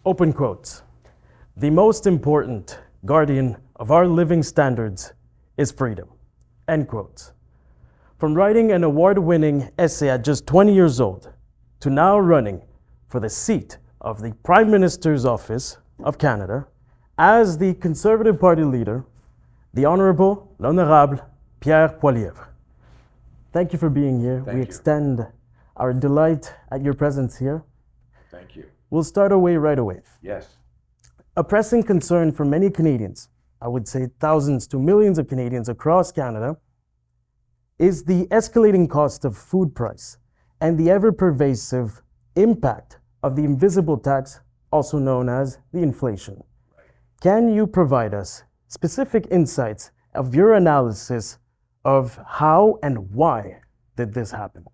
Open quotes. The most important guardian of our living standards is freedom. End quotes. From writing an award-winning essay at just 20 years old to now running for the seat of the Prime Minister's office of Canada as the Conservative Party leader, the Honorable, l'Honorable Pierre Poilievre. Thank you for being here. Thank we you. extend our delight at your presence here. Thank you. We'll start away right away. Yes. A pressing concern for many Canadians, I would say thousands to millions of Canadians across Canada, is the escalating cost of food price and the ever-pervasive impact of the invisible tax, also known as the inflation. Can you provide us specific insights of your analysis of how and why did this happen?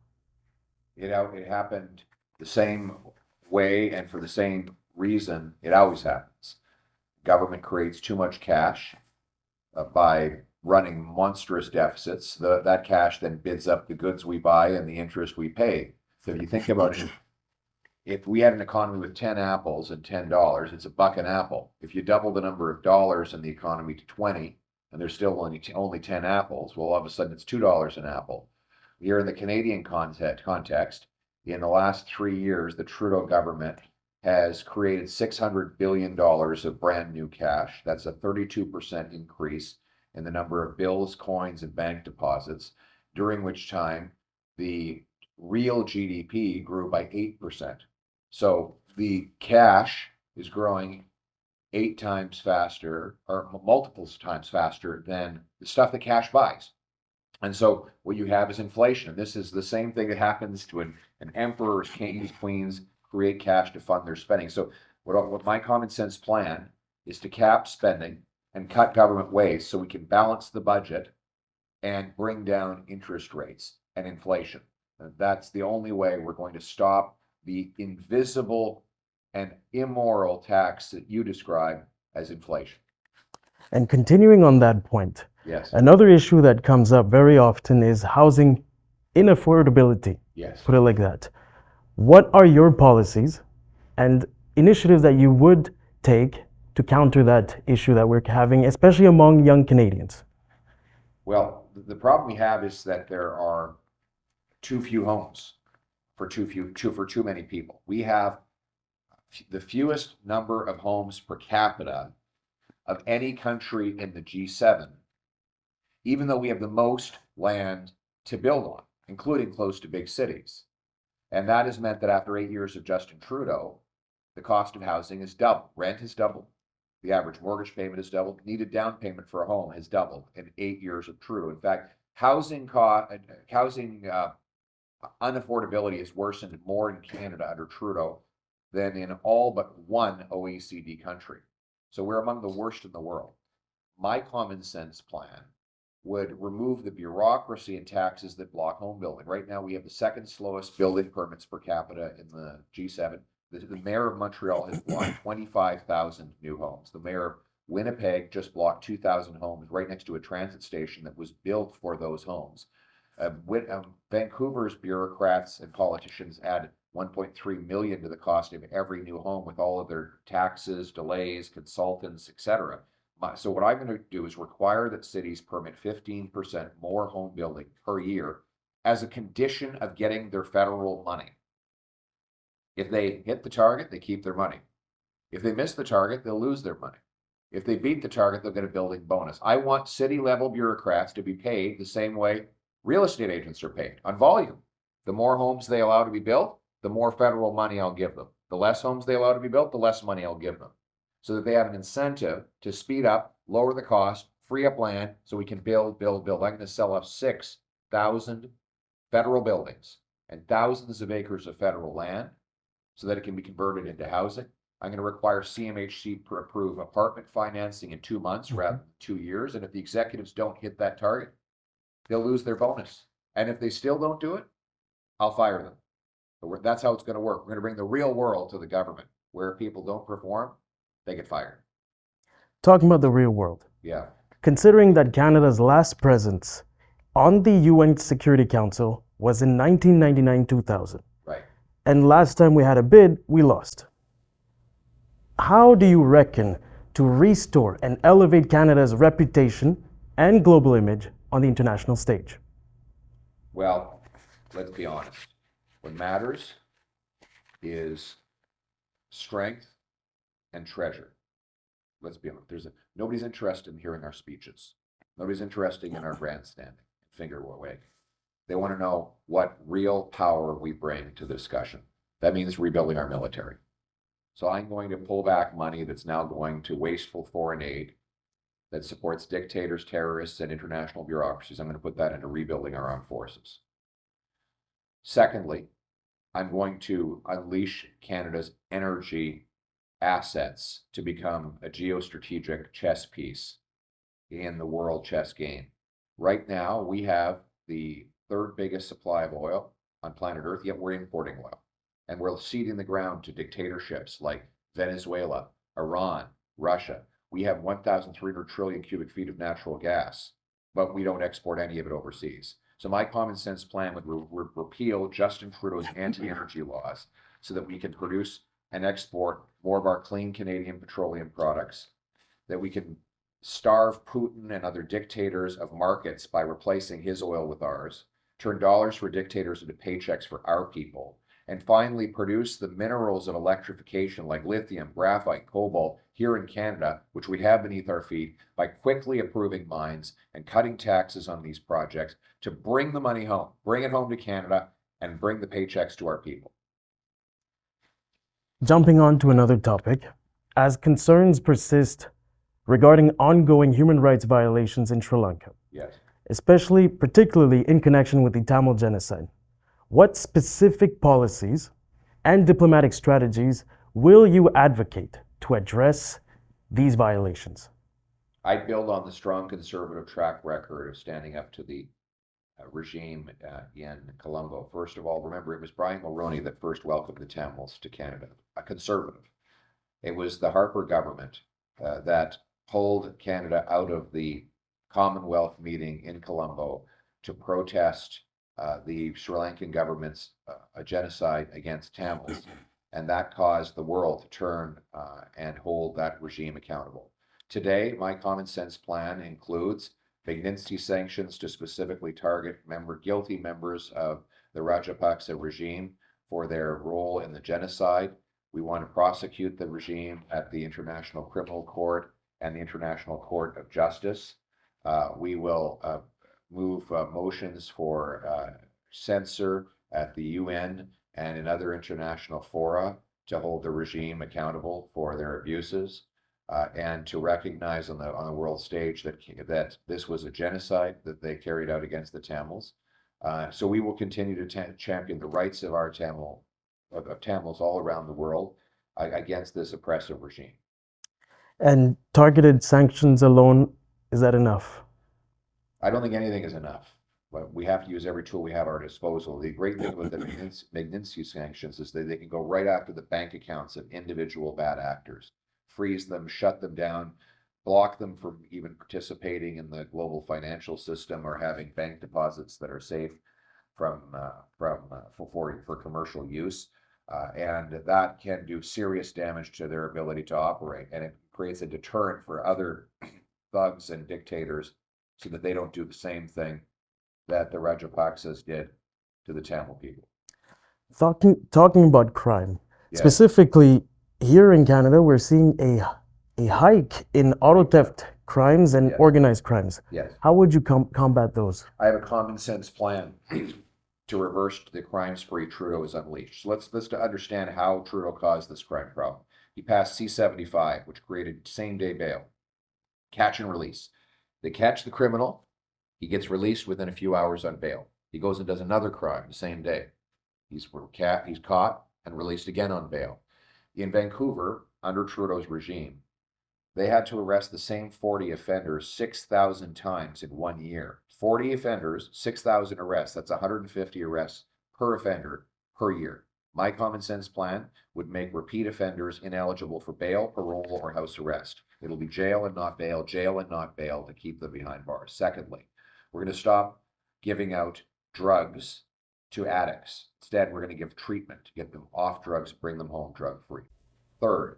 It happened the same way and for the same reason it always happens. Government creates too much cash by running monstrous deficits. That cash then bids up the goods we buy and the interest we pay. So if you think about it, if we had an economy with 10 apples and $10, it's $1 an apple. If you double the number of dollars in the economy to 20, and there's still only 10 apples, well, all of a sudden it's $2 an apple. Here in the Canadian context, in the last 3 years, the Trudeau government has created $600 billion of brand new cash. That's a 32% increase in the number of bills, coins, and bank deposits, during which time the real GDP grew by 8%. So the cash is growing 8 times faster, or multiples times faster than the stuff that cash buys. And so what you have is inflation. This is the same thing that happens to an emperor's kings, queens create cash to fund their spending. So what my common sense plan is to cap spending and cut government waste so we can balance the budget and bring down interest rates and inflation. And that's the only way we're going to stop the invisible and immoral tax that you describe as inflation. And continuing on that point, Yes. another issue that comes up very often is housing inaffordability. Yes. Put it like that. What are your policies and initiatives that you would take to counter that issue that we're having, especially among young Canadians? Well, the problem we have is that there are too few homes for too many people. We have the fewest number of homes per capita of any country in the G7, even though we have the most land to build on, including close to big cities. And that has meant that after 8 years of Justin Trudeau, the cost of housing has doubled. Rent has doubled. The average mortgage payment has doubled. Needed down payment for a home has doubled in 8 years of Trudeau. In fact, housing unaffordability has worsened more in Canada under Trudeau than in all but one OECD country. So we're among the worst in the world. My common sense plan would remove the bureaucracy and taxes that block home building. Right now, we have the second slowest building permits per capita in the G7. The mayor of Montreal has blocked 25,000 new homes. The mayor of Winnipeg just blocked 2,000 homes right next to a transit station that was built for those homes. Vancouver's bureaucrats and politicians add 1.3 million to the cost of every new home with all of their taxes, delays, consultants, etc. So what I'm going to do is require that cities permit 15% more home building per year as a condition of getting their federal money. If they hit the target, they keep their money. If they miss the target, they'll lose their money. If they beat the target, they'll get a building bonus. I want city-level bureaucrats to be paid the same way real estate agents are paid, on volume. The more homes they allow to be built, the more federal money I'll give them. The less homes they allow to be built, the less money I'll give them. So that they have an incentive to speed up, lower the cost, free up land, so we can build. I'm going to sell off 6,000 federal buildings and thousands of acres of federal land so that it can be converted into housing. I'm going to require CMHC to approve apartment financing in 2 months rather than 2 years. And if the executives don't hit that target, they'll lose their bonus. And if they still don't do it, I'll fire them. But that's how it's going to work. We're going to bring the real world to the government. Where people don't perform, they get fired. Talking about the real world. Yeah. Considering that Canada's last presence on the UN Security Council was in 1999-2000. Right. And last time we had a bid, we lost. How do you reckon to restore and elevate Canada's reputation and global image on the international stage? Well, let's be honest. What matters is strength and treasure. Let's be honest. Nobody's interested in hearing our speeches. Nobody's interested in our grandstanding, finger wag. They want to know what real power we bring to the discussion. That means rebuilding our military. So I'm going to pull back money that's now going to wasteful foreign aid that supports dictators, terrorists, and international bureaucracies. I'm going to put that into rebuilding our armed forces. Secondly, I'm going to unleash Canada's energy assets to become a geostrategic chess piece in the world chess game. Right now, we have the third biggest supply of oil on planet Earth, yet we're importing oil. And we're ceding the ground to dictatorships like Venezuela, Iran, Russia. We have 1,300 trillion cubic feet of natural gas, but we don't export any of it overseas. So my common sense plan would repeal Justin Trudeau's anti-energy laws so that we can produce and export more of our clean Canadian petroleum products, that we can starve Putin and other dictators of markets by replacing his oil with ours, turn dollars for dictators into paychecks for our people, and finally produce the minerals of electrification like lithium, graphite, cobalt here in Canada, which we have beneath our feet, by quickly approving mines and cutting taxes on these projects to bring the money home, bring it home to Canada, and bring the paychecks to our people. Jumping on to another topic, as concerns persist regarding ongoing human rights violations in Sri Lanka, Yes. particularly in connection with the Tamil genocide, what specific policies and diplomatic strategies will you advocate to address these violations? I build on the strong conservative track record of standing up to the regime in Colombo. First of all, remember, it was Brian Mulroney that first welcomed the Tamils to Canada, a conservative. It was the Harper government that pulled Canada out of the Commonwealth meeting in Colombo to protest the Sri Lankan government's genocide against Tamils. And that caused the world to turn and hold that regime accountable. Today, my common sense plan includes Magnitsky sanctions to specifically target guilty members of the Rajapaksa regime for their role in the genocide. We want to prosecute the regime at the International Criminal Court and the International Court of Justice. We will move motions for censure at the UN and in other international fora to hold the regime accountable for their abuses. And to recognize on the world stage that this was a genocide that they carried out against the Tamils. So we will continue to champion the rights of our Tamils all around the world against this oppressive regime. And targeted sanctions alone, is that enough? I don't think anything is enough. But we have to use every tool we have at our disposal. The great thing about the Magnitsky sanctions is that they can go right after the bank accounts of individual bad actors, freeze them, shut them down, block them from even participating in the global financial system or having bank deposits that are safe for commercial use. And that can do serious damage to their ability to operate. And it creates a deterrent for other thugs and dictators so that they don't do the same thing that the Rajapaksas did to the Tamil people. Talking about crime, Yes. specifically here in Canada, we're seeing a hike in auto theft crimes and Yes. organized crimes. Yes. How would you combat those? I have a common sense plan to reverse the crime spree Trudeau has unleashed. So let's understand how Trudeau caused this crime problem. He passed C-75, which created same-day bail, catch and release. They catch the criminal, he gets released within a few hours on bail. He goes and does another crime the same day. He's caught and released again on bail. In Vancouver, under Trudeau's regime, they had to arrest the same 40 offenders 6,000 times in 1 year. 40 offenders, 6,000 arrests. That's 150 arrests per offender per year. My common sense plan would make repeat offenders ineligible for bail, parole, or house arrest. It'll be jail and not bail to keep them behind bars. Secondly, we're going to stop giving out drugs to addicts. Instead, we're going to give treatment to get them off drugs, bring them home drug-free. Third,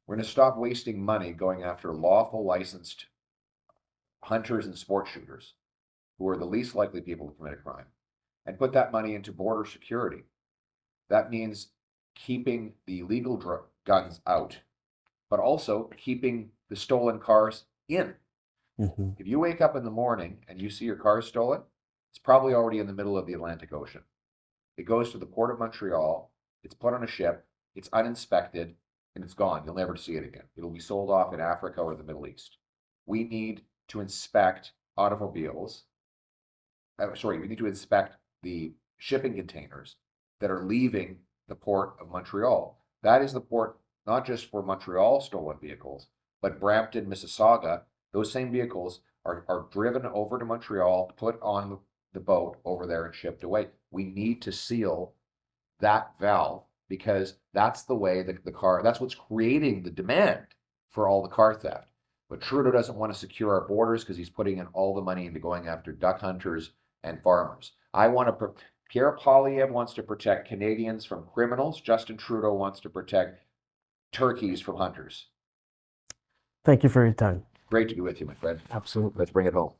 We're going to stop wasting money going after lawful licensed hunters and sport shooters, who are the least likely people to commit a crime, and put that money into border security. That means keeping the illegal guns out, but also keeping the stolen cars in. Mhm. If you wake up in the morning and you see your car stolen, it's probably already in the middle of the Atlantic Ocean. It goes to the port of Montreal, it's put on a ship, it's uninspected, and it's gone. You'll never see it again. It'll be sold off in Africa or the Middle East. We need to inspect automobiles. We need to inspect the shipping containers that are leaving the port of Montreal. That is the port not just for Montreal stolen vehicles, but Brampton, Mississauga. Those same vehicles are driven over to Montreal, put on the boat over there and shipped away. We need to seal that valve because that's the way that that's what's creating the demand for all the car theft. But Trudeau doesn't want to secure our borders because he's putting in all the money into going after duck hunters and farmers. Pierre Poilievre wants to protect Canadians from criminals. Justin Trudeau wants to protect turkeys from hunters. Thank you for your time. Great to be with you, my friend. Absolutely. Let's bring it home.